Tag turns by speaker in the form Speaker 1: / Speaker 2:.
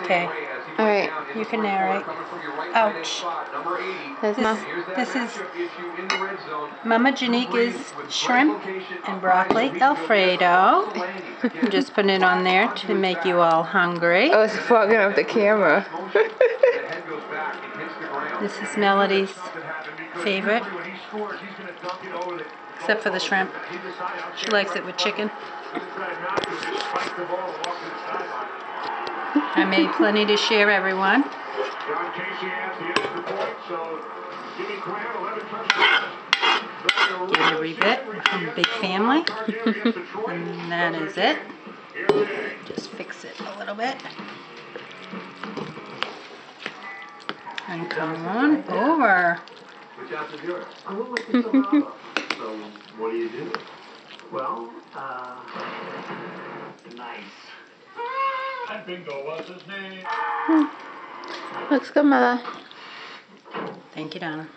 Speaker 1: Okay.
Speaker 2: All right.
Speaker 1: You can narrate. Ouch. This is Mama Janica's shrimp and broccoli Alfredo. I'm just putting it on there to make you all hungry.
Speaker 2: Oh, it's fogging up the camera.
Speaker 1: This is Melody's favorite, except for the shrimp. She likes it with chicken. I made plenty to share, everyone. Get every bit. I'm a big family. And that is it. Just fix it a little bit. And come on over.
Speaker 3: So, what do you do? Well, nice. And Bingo, what's his name?
Speaker 2: Looks good, Mother.
Speaker 1: Thank you, Donna.